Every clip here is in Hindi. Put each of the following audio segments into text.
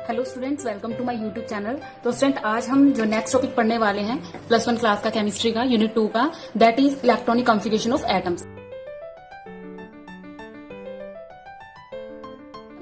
Hello students, welcome to my YouTube channel. तो स्टूडेंट, आज हम जो नेक्स्ट टॉपिक पढ़ने वाले हैं +1 क्लास का केमिस्ट्री का यूनिट 2 का, that is electronic configuration of atoms.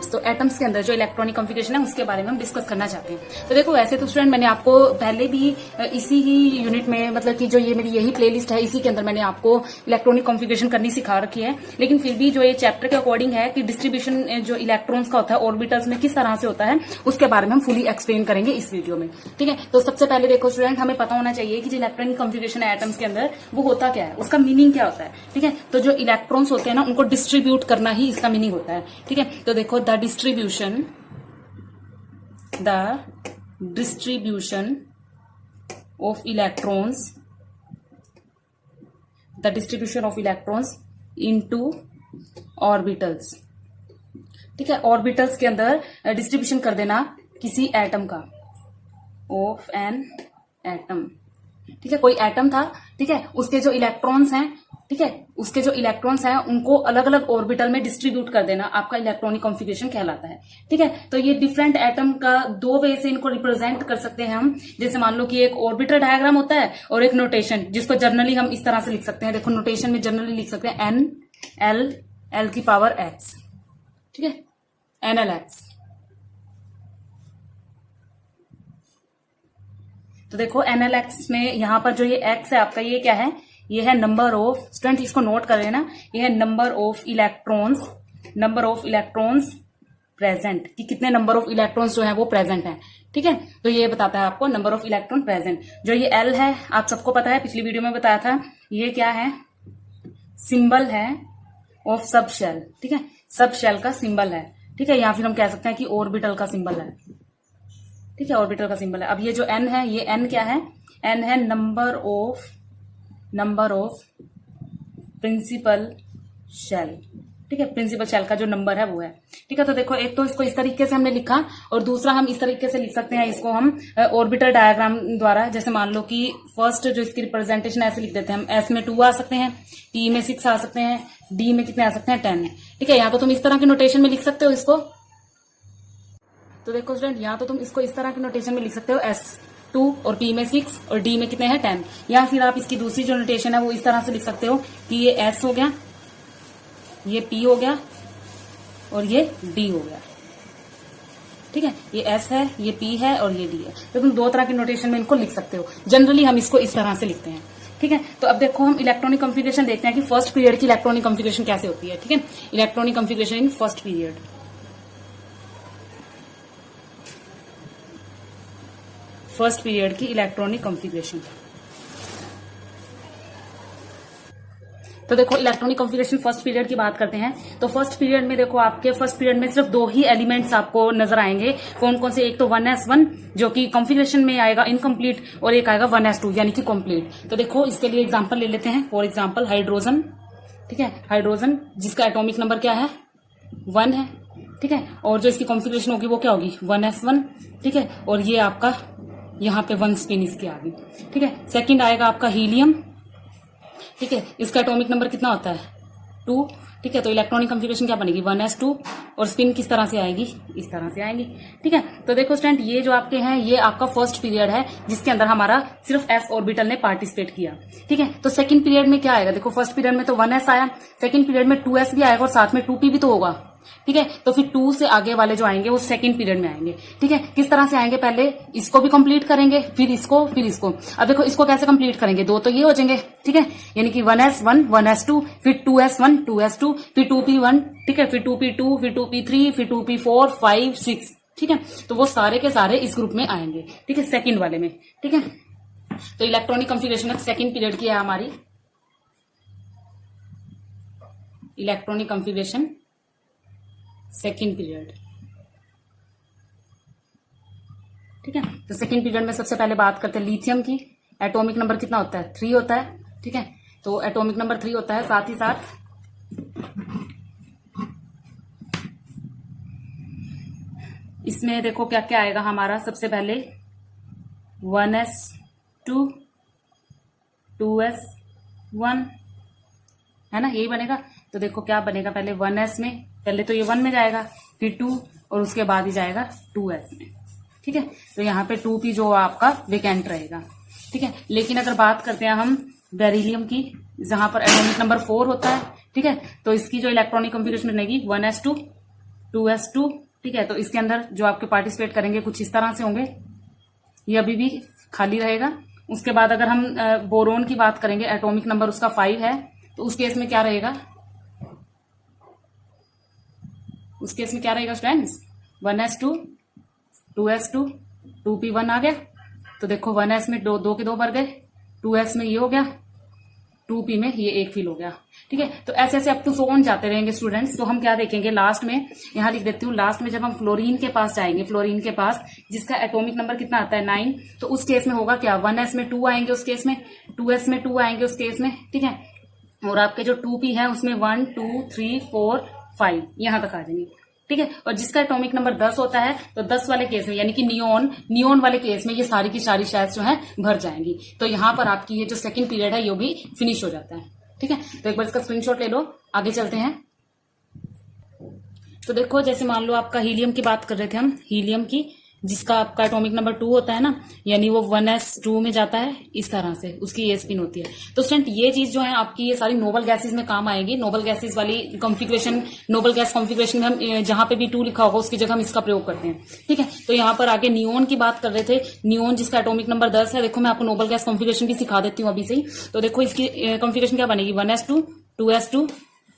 तो एटम्स के अंदर जो इलेक्ट्रॉनिक कॉन्फ़िगरेशन है उसके बारे में हम डिस्कस करना चाहते हैं। तो देखो, वैसे तो स्टूडेंट मैंने आपको पहले भी इसी ही यूनिट में, मतलब कि जो ये मेरी यही प्लेलिस्ट है, इसी के अंदर मैंने आपको इलेक्ट्रॉनिक कॉन्फ़िगरेशन करनी सिखा रखी है। लेकिन फिर भी जो ये चैप्टर के अकॉर्डिंग है कि डिस्ट्रीब्यूशन जो इलेक्ट्रॉन्स का होता है ऑर्बिटल्स में किस तरह से होता है, उसके बारे में हम फुली एक्सप्लेन करेंगे इस वीडियो में। ठीक है, तो सबसे पहले देखो स्टूडेंट, हमें पता होना चाहिए कि जो इलेक्ट्रॉनिक कॉन्फ़िगरेशन है एटम्स के अंदर, वो होता क्या है, उसका मीनिंग क्या होता है। ठीक है, तो जो इलेक्ट्रॉन्स होते हैं ना, उनको डिस्ट्रीब्यूट करना ही इसका मीनिंग होता है। ठीक है, तो देखो, the distribution of electrons into orbitals। ठीक है, ऑर्बिटल्स के अंदर डिस्ट्रीब्यूशन कर देना किसी एटम का, ऑफ एन एटम। ठीक है, कोई एटम था, ठीक है, उसके जो इलेक्ट्रॉन्स हैं, ठीक है, उसके जो इलेक्ट्रॉन्स हैं उनको अलग अलग ऑर्बिटल में डिस्ट्रीब्यूट कर देना आपका इलेक्ट्रॉनिक कॉन्फ़िगरेशन कहलाता है। ठीक है, तो ये डिफरेंट एटम का दो वे से इनको रिप्रेजेंट कर सकते हैं हम। जैसे मान लो कि एक ऑर्बिटल डायग्राम होता है और एक नोटेशन, जिसको जर्नली हम इस तरह से लिख सकते हैं। देखो, नोटेशन में जर्नली लिख सकते हैं एल की पावर एक्स। ठीक है, NLX। तो देखो, NLX में यहां पर जो ये एक्स है आपका, ये क्या है, ये है नंबर ऑफ, स्टूडेंट इसको नोट कर लेना, ये है नंबर ऑफ इलेक्ट्रॉन्स प्रेजेंट, कि कितने नंबर ऑफ इलेक्ट्रॉन्स जो है वो प्रेजेंट हैं। ठीक है, तो ये बताता है आपको नंबर ऑफ इलेक्ट्रॉन प्रेजेंट। जो ये एल है, आप सबको पता है, पिछली वीडियो में बताया था, ये क्या है, सिंबल है ऑफ सब शेल। ठीक है, सब शेल का सिंबल है। ठीक है, या फिर हम कह सकते हैं कि ऑर्बिटल का सिंबल है। ठीक है, ऑर्बिटल का सिंबल है। अब ये जो एन है, ये एन क्या है, एन है नंबर ऑफ प्रिंसिपल शेल। ठीक है, प्रिंसिपल शेल का जो नंबर है वो है। ठीक है, तो देखो, एक तो इसको इस तरीके से हमने लिखा, और दूसरा हम इस तरीके से लिख सकते हैं इसको हम ऑर्बिटल डायग्राम द्वारा। जैसे मान लो कि फर्स्ट जो इसकी रिप्रेजेंटेशन ऐसे लिख देते हैं हम, एस में 2 आ सकते हैं, टी में 6 आ सकते हैं, डी में कितने आ सकते हैं, 10। ठीक है, यहाँ तो तुम इस तरह के नोटेशन में लिख सकते हो इसको। तो देखो स्टूडेंट, यहाँ तो तुम इसको इस तरह के नोटेशन में लिख सकते हो, S2 और P में 6 और D में कितने हैं, 10। या फिर आप इसकी दूसरी जो नोटेशन है वो इस तरह से लिख सकते हो कि ये S हो गया, ये P हो गया और ये D हो गया। ठीक है, ये S है, ये P है और ये D है। तो तुम दो तरह की नोटेशन में इनको लिख सकते हो। जनरली हम इसको इस तरह से लिखते हैं। ठीक है, तो अब देखो, हम इलेक्ट्रॉनिक कॉन्फ़िगरेशन देखते हैं कि फर्स्ट पीरियड की इलेक्ट्रॉनिक कॉन्फ़िगरेशन कैसे होती है। ठीक है, electronic configuration in first period. First period की इलेक्ट्रॉनिक कॉन्फ़िगरेशन। तो देखो, इलेक्ट्रॉनिक कॉन्फ़िगरेशन फर्स्ट पीरियड की बात करते हैं। तो फर्स्ट पीरियड में देखो, आपके फर्स्ट पीरियड में सिर्फ 2 ही एलिमेंट्स आपको नजर आएंगे। कौन कौन से, एक तो 1s1 जो कि कॉन्फ़िगरेशन में आएगा इनकम्प्लीट, और एक आएगा 1s2 यानी कि कंप्लीट। तो देखो, इसके लिए एग्जांपल ले लेते हैं। For example hydrogen. ठीक है, हाइड्रोजन जिसका एटॉमिक नंबर क्या है, 1 है। ठीक है, और जो इसकी कॉन्फ़िगरेशन होगी वो क्या होगी, 1s1। ठीक है, और ये आपका यहाँ पे 1 स्पिन इसकी आ गई। ठीक है, सेकंड आएगा आपका हीलियम। ठीक है, इसका एटॉमिक नंबर कितना होता है, 2। ठीक है, तो इलेक्ट्रॉनिक कॉन्फ़िगरेशन क्या बनेगी, 1s2, और स्पिन किस तरह से आएगी, इस तरह से आएगी। ठीक है, तो देखो स्टूडेंट, ये जो आपके हैं, ये आपका फर्स्ट पीरियड है जिसके अंदर हमारा सिर्फ s ऑर्बिटल ने पार्टिसिपेट किया। ठीक है, तो सेकंड पीरियड में क्या आएगा, देखो फर्स्ट पीरियड में तो 1s आया, सेकंड पीरियड में 2s भी आएगा और साथ में 2p भी तो होगा। ठीक है, तो फिर 2 से आगे वाले जो आएंगे वो सेकंड पीरियड में आएंगे। ठीक है, किस तरह से आएंगे, पहले इसको भी कंप्लीट करेंगे, फिर इसको, फिर इसको। अब देखो, इसको कैसे कंप्लीट करेंगे, 2 तो ये हो जाएंगे। ठीक है, यानी कि 1s1 1s2, फिर 2s1 2s2, फिर 2p1। ठीक है, फिर 2p2, फिर 2p3, फिर 2p4 5 6। ठीक है, तो वो सारे के सारे इस ग्रुप में आएंगे। ठीक है, सेकंड वाले में। ठीक है, तो इलेक्ट्रॉनिक कॉन्फ़िगरेशन सेकंड पीरियड की है हमारी इलेक्ट्रॉनिक कॉन्फ़िगरेशन सेकेंड पीरियड। ठीक है, तो सेकेंड पीरियड में सबसे पहले बात करते हैं लिथियम की। एटॉमिक नंबर कितना होता है, 3 होता है। ठीक है, तो एटॉमिक नंबर 3 होता है। साथ ही साथ इसमें देखो क्या क्या आएगा हमारा, सबसे पहले 1s2 2s1 है ना, यही बनेगा। तो देखो क्या बनेगा, पहले 1s में, पहले तो ये 1 में जाएगा, फिर 2, और उसके बाद ही जाएगा 2s में। ठीक है, तो यहाँ पे 2p जो आपका वेकेंट रहेगा। ठीक है, लेकिन अगर बात करते हैं हम बेरिलियम की, जहां पर एटॉमिक नंबर 4 होता है, ठीक है, तो इसकी जो इलेक्ट्रॉनिक कॉन्फ़िगरेशन रहेगी 1s2 2s2। ठीक है, तो इसके अंदर जो आपके पार्टिसिपेट करेंगे कुछ इस तरह से होंगे, ये अभी भी खाली रहेगा। उसके बाद अगर हम बोरोन की बात करेंगे, एटॉमिक नंबर उसका 5 है, तो उस केस में क्या रहेगा, उस केस में क्या रहेगा स्टूडेंट्स, 1s2 2s2 2p1 आ गया। तो देखो 1s में दो के दो भर गए, 2s में ये हो गया, 2p में ये एक फिल हो गया। ठीक है, तो ऐसे ऐसे अप टू सो ऑन जाते रहेंगे स्टूडेंट्स। तो हम क्या देखेंगे लास्ट में, यहां लिख देती हूँ, लास्ट में जब हम फ्लोरीन के पास जाएंगे, फ्लोरीन के पास जिसका एटॉमिक नंबर कितना आता है 9, तो उस केस में होगा क्या, 1s में 2 आएंगे, उस केस में 2s में 2 आएंगे उस केस में। ठीक है, और आपके जो 2p है उसमें 1 2 3 4 5 यहां तक आ जाएंगे। ठीक है, और जिसका एटॉमिक नंबर 10 होता है, तो 10 वाले केस में यानी कि नियोन वाले केस में ये सारी की सारी शेल्स जो है भर जाएंगी। तो यहाँ पर आपकी ये जो सेकंड पीरियड है ये भी फिनिश हो जाता है। ठीक है, तो एक बार इसका स्क्रीनशॉट ले लो, आगे चलते हैं। तो देखो जैसे मान लो आपका हीलियम की बात कर रहे थे हम, हीलियम की जिसका आपका एटॉमिक नंबर 2 होता है ना, यानी वो 1s2 में जाता है, इस तरह से उसकी ये स्पिन होती है। तो स्टूडेंट ये चीज जो है आपकी ये सारी नोबल गैसेस में काम आएगी। नोबल गैसेस वाली कॉन्फ़िगरेशन, नोबल गैस कॉन्फ़िगरेशन में हम जहां पे भी 2 लिखा होगा उसकी जगह हम इसका प्रयोग करते हैं। ठीक है, तो यहाँ पर आगे नियोन की बात कर रहे थे, नियोन जिसका एटॉमिक नंबर 10 है। देखो मैं आपको नोबल गैस कॉन्फ़िगरेशन भी सिखा देती हूँ अभी से ही। तो देखो इसकी कॉन्फ़िगरेशन क्या बनेगी, 1s2 2s2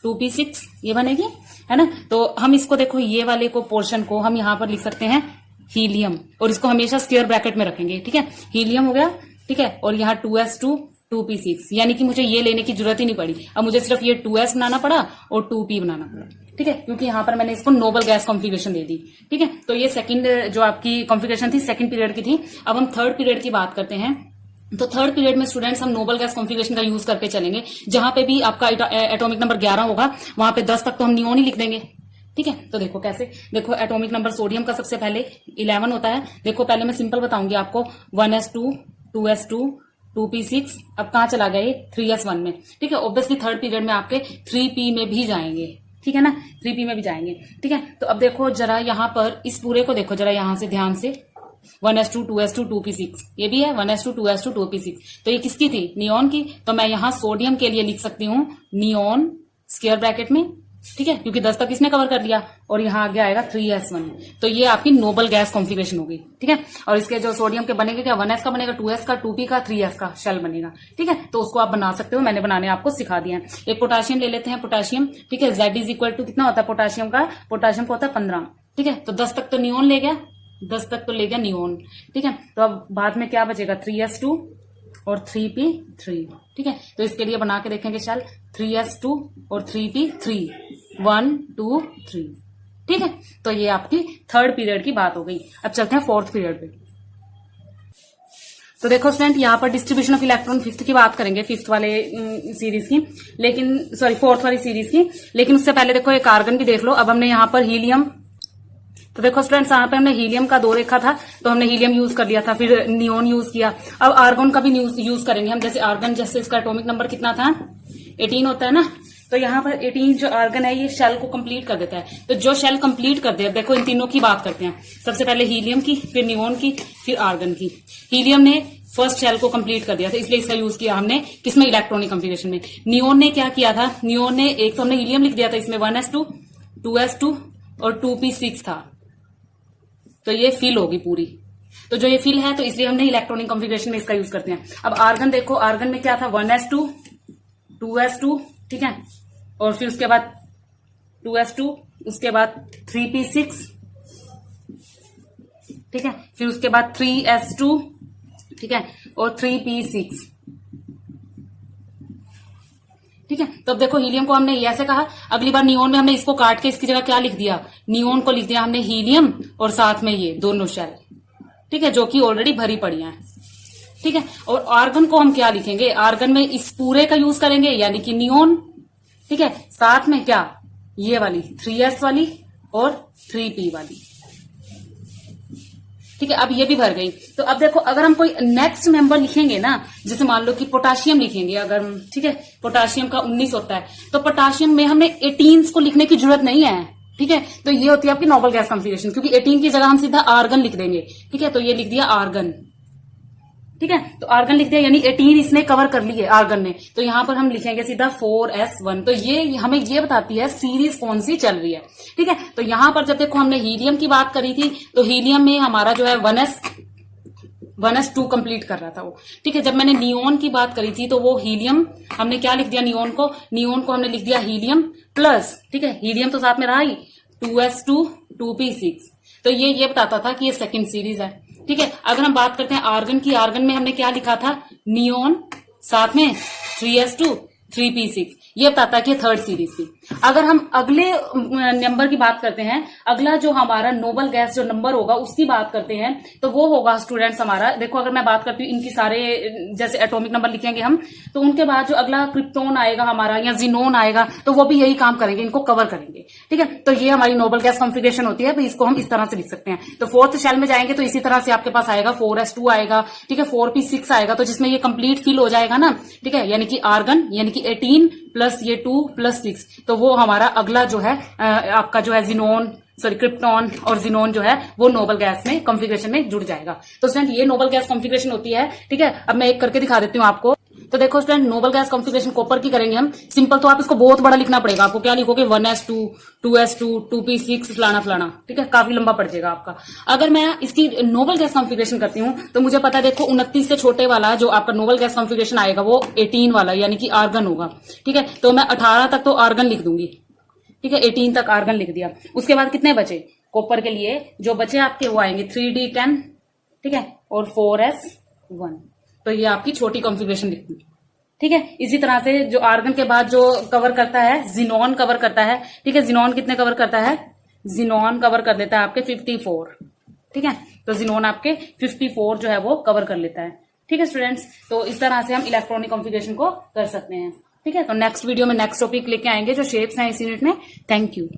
2p6 ये बनेगी, है ना। तो हम इसको देखो ये वाले को पोर्शन को हम यहाँ पर लिख सकते हैं हीलियम, और इसको हमेशा स्क्वायर ब्रैकेट में रखेंगे। ठीक है, हीलियम हो गया। ठीक है, और यहाँ 2s2 2p6, यानी कि मुझे ये लेने की जरूरत ही नहीं पड़ी, अब मुझे सिर्फ ये 2s बनाना पड़ा और 2p बनाना पड़ा। ठीक है, क्योंकि यहाँ पर मैंने इसको नोबल गैस कॉन्फ़िगरेशन दे दी। ठीक है, तो ये सेकंड जो आपकी कॉन्फ़िगरेशन थी सेकंड पीरियड की थी। अब हम थर्ड पीरियड की बात करते हैं। तो थर्ड पीरियड में स्टूडेंट्स हम नोबल गैस कॉन्फ़िगरेशन का यूज करके चलेंगे। जहां पे भी आपका एटॉमिक नंबर 11 होगा वहां पे 10 तक तो हम नियोन ही लिख देंगे। ठीक है, तो देखो कैसे, देखो एटॉमिक नंबर सोडियम का सबसे पहले 11 होता है। देखो पहले मैं सिंपल बताऊंगी आपको, 1s2 2s2 2p6, अब कहाँ चला गया ये 3s1 में। ठीक है, ऑब्वियसली थर्ड पीरियड में आपके 3p में भी जाएंगे। ठीक है ना, 3p में भी जाएंगे। ठीक है, तो अब देखो जरा यहाँ पर इस पूरे को देखो जरा यहाँ से ध्यान से, 1s2 2s2 2p6 ये भी है, 1s2 2s2 2p6। तो ये किसकी थी, नियोन की। तो मैं यहाँ सोडियम के लिए लिख सकती हूँ नियोन स्क्वायर ब्रैकेट में। ठीक है, क्योंकि 10 तक इसने कवर कर लिया, और यहाँ आगे आएगा 3s1। तो ये आपकी नोबल गैस कॉन्फ़िगरेशन होगी। ठीक है, और इसके जो सोडियम के बनेगा क्या, 1s का बनेगा, 2s का, 2p का, 3s का शेल बनेगा। ठीक है, तो उसको आप बना सकते हो, मैंने बनाने आपको सिखा दिया है। एक पोटाशियम ले लेते हैं, पोटाशियम। ठीक है, Z = कितना होता है पोटाशियम का, पोटाशियम का होता है 15। ठीक है, तो 10 तक तो नियोन ले गया, 10 तक तो ले गया नियोन। ठीक है, तो अब बाद में क्या बचेगा, 3s2 और 3p3। ठीक है, तो इसके लिए बना के देखेंगे चल, 3s2 और 3p3 1 2 3। ठीक है, तो ये आपकी थर्ड पीरियड की बात हो गई। अब चलते हैं फोर्थ पीरियड पे। तो देखो स्टूडेंट यहाँ पर डिस्ट्रीब्यूशन ऑफ इलेक्ट्रॉन फिफ्थ की बात करेंगे, फिफ्थ वाले सीरीज की, लेकिन सॉरी फोर्थ वाली सीरीज की। लेकिन उससे पहले देखो एक आर्गन भी देख लो। अब हमने यहाँ पर हीलियम, तो देखो स्टूडेंट्स यहाँ पे हमने हीलियम का 2 देखा था, तो हमने हीलियम यूज कर लिया था, फिर नियोन यूज किया। अब आर्गन का भी यूज करेंगे हम। जैसे आर्गन, जैसे इसका एटॉमिक नंबर कितना था 18 होता है ना, तो यहाँ पर 18 जो आर्गन है ये शेल को कंप्लीट कर देता है। तो जो शेल कंप्लीट कर दे, देखो इन तीनों की बात करते हैं। सबसे पहले हीलियम की, फिर नियोन की, फिर आर्गन की। हीलियम ने फर्स्ट शेल को कंप्लीट कर दिया था, इसलिए इसका यूज किया हमने किसमें, इलेक्ट्रॉनिक कॉन्फ़िगरेशन में। नियोन ने क्या किया था, नियोन ने एक तो हमने हीलियम लिख दिया था, इसमें 1s2 2s2 और 2p6 था, तो ये फिल होगी पूरी। तो जो ये फिल है, तो इसलिए हमने इलेक्ट्रॉनिक कॉन्फ़िगरेशन में इसका यूज करते हैं। अब आर्गन देखो, आर्गन में क्या था, 1s2 2s2। ठीक है, और फिर उसके बाद 2s2, उसके बाद 3p6। ठीक है, फिर उसके बाद 3s2। ठीक है, और 3p6। ठीक है, तो अब देखो हीलियम को हमने ऐसे कहा, अगली बार नियोन में हमने इसको काट के इसकी जगह क्या लिख दिया, नियोन को लिख दिया हमने हीलियम और साथ में ये दोनों शेल। ठीक है, जो कि ऑलरेडी भरी पड़ी हैं। ठीक है, और आर्गन को हम क्या लिखेंगे, आर्गन में इस पूरे का यूज करेंगे, यानी कि नियोन। ठीक है, साथ में क्या, ये वाली 3s वाली और 3p वाली। ठीक है, अब ये भी भर गई। तो अब देखो अगर हम कोई नेक्स्ट मेंबर लिखेंगे ना, जैसे मान लो कि पोटाशियम लिखेंगे अगर, ठीक है, पोटाशियम का 19 होता है, तो पोटाशियम में हमें 18 को लिखने की जरूरत नहीं है। ठीक है, तो ये होती है आपकी नोबल गैस कॉन्फ़िगरेशन, क्योंकि 18 की जगह हम सीधा आर्गन लिख देंगे। ठीक है, तो ये लिख दिया आर्गन। ठीक है, तो आर्गन लिख दिया, यानी 18 इसने कवर कर ली है आर्गन ने। तो यहां पर हम लिखेंगे सीधा 4s1। तो ये हमें ये बताती है सीरीज कौन सी चल रही है। ठीक है, तो यहां पर जब देखो हमने हीलियम की बात करी थी, तो हीलियम में हमारा जो है 1s2 कंप्लीट कर रहा था वो। ठीक है, जब मैंने नियोन की बात करी थी तो वो हीलियम हमने क्या लिख दिया, नियोन को हमने लिख दिया हीलियम प्लस। ठीक है, हीलियम तो साथ में रहा ही, 2s2 2p6। तो ये बताता था कि ये सेकंड सीरीज है। ठीक है, अगर हम बात करते हैं आर्गन की, आर्गन में हमने क्या लिखा था, नियोन साथ में 3s2 3p6, ये बताता है कि थर्ड सीरीज थी। अगर हम अगले नंबर की बात करते हैं, अगला जो हमारा नोबल गैस जो नंबर होगा उसकी बात करते हैं, तो वो होगा स्टूडेंट्स हमारा, देखो अगर मैं बात करती हूँ इनकी सारे जैसे एटॉमिक नंबर लिखेंगे हम, तो उनके बाद जो अगला क्रिप्टोन आएगा हमारा या जिनोन आएगा, तो वो भी यही काम करेंगे, इनको कवर करेंगे। ठीक है, तो ये हमारी नोबल गैस कॉन्फ़िगरेशन होती है, तो इसको हम इस तरह से लिख सकते हैं। तो फोर्थ शेल में जाएंगे तो इसी तरह से आपके पास आएगा 4s2 आएगा। ठीक है, 4p6 आएगा, तो जिसमें ये कंप्लीट फिल हो जाएगा ना। ठीक है, यानी कि आर्गन यानी कि 18 प्लस ये 2 प्लस 6, तो वो हमारा अगला जो है आपका जो है जिनोन क्रिप्टॉन और जिनोन जो है वो नोबल गैस में कॉन्फ़िगरेशन में जुड़ जाएगा। तो स्टूडेंट ये नोबल गैस कॉन्फ़िगरेशन होती है। ठीक है, अब मैं एक करके दिखा देती हूँ आपको। तो देखो student, noble gas configuration copper की करेंगे हम सिंपल, तो आप इसको बहुत बड़ा लिखना पड़ेगा आपको। क्या लिखोगे, 1s2 2s2 2p6 फलाना फलाना। ठीक है, काफी लंबा पड़ जाएगा आपका। अगर मैं इसकी नोबल गैस कॉन्फ़िगरेशन करती हूँ तो मुझे पता है, देखो 29 से छोटे वाला जो आपका नोबल गैस कॉन्फ़िगरेशन आएगा वो 18 वाला यानी कि आर्गन होगा। ठीक है, तो मैं 18 तक तो आर्गन लिख दूंगी। ठीक है, 18 तक आर्गन लिख दिया। उसके बाद कितने बचे कॉपर के लिए, जो बचे आपके वो आएंगे 3d10। ठीक है, और 4s1। तो ये आपकी छोटी कॉन्फ़िगरेशन लिख दी। ठीक है, इसी तरह से जो आर्गन के बाद जो कवर करता है, जिनोन कवर करता है। ठीक है, जिनोन कितने कवर करता है, जिनोन कवर कर देता है आपके 54। ठीक है, तो जिनोन आपके 54 जो है वो कवर कर लेता है। ठीक है स्टूडेंट्स, तो इस तरह से हम इलेक्ट्रॉनिक कॉन्फ़िगरेशन को कर सकते हैं। ठीक है, तो नेक्स्ट वीडियो में नेक्स्ट टॉपिक लेके आएंगे जो शेप्स हैं इस यूनिट में। Thank you.